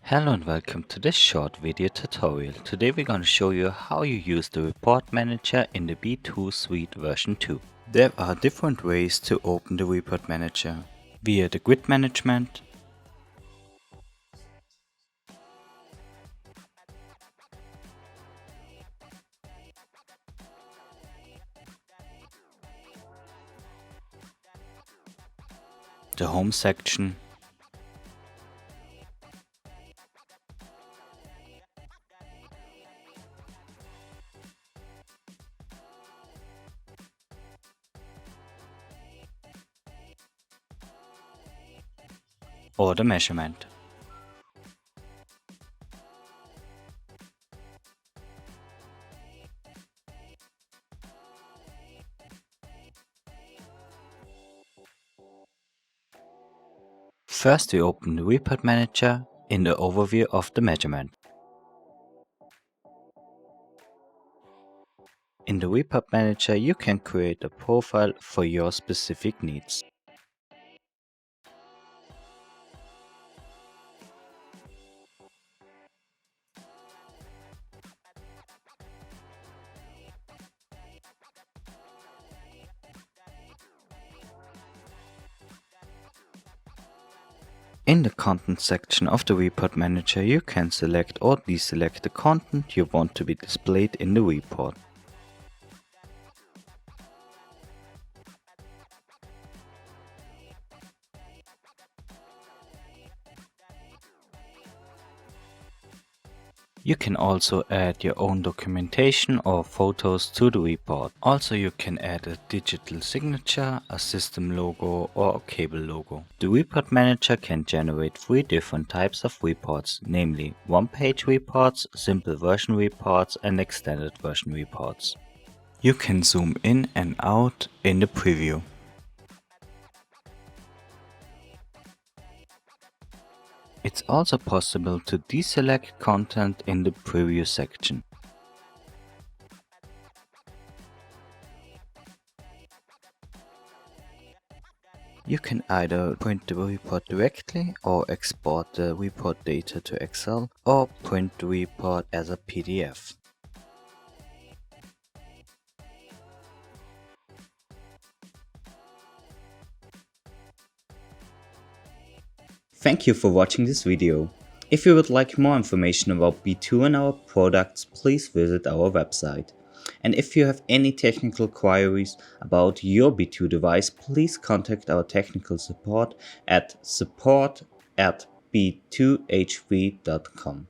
Hello and welcome to this short video tutorial. Today we're going to show you how you use the report manager in the B2 Suite version 2. There are different ways to open the report manager: via the grid management, the home section, or the measurement. First we open the report manager in the overview of the measurement. In the report manager you can create a profile for your specific needs. In the content section of the report manager you can select or deselect the content you want to be displayed in the report. You can also add your own documentation or photos to the report. Also you can add a digital signature, a system logo or a cable logo. The report manager can generate 3 different types of reports, namely one-page reports, simple version reports and extended version reports. You can zoom in and out in the preview. It's also possible to deselect content in the preview section. You can either print the report directly or export the report data to Excel or print the report as a PDF. Thank you for watching this video. If you would like more information about B2 and our products, please visit our website. And if you have any technical queries about your B2 device, please contact our technical support at support@b2hv.com.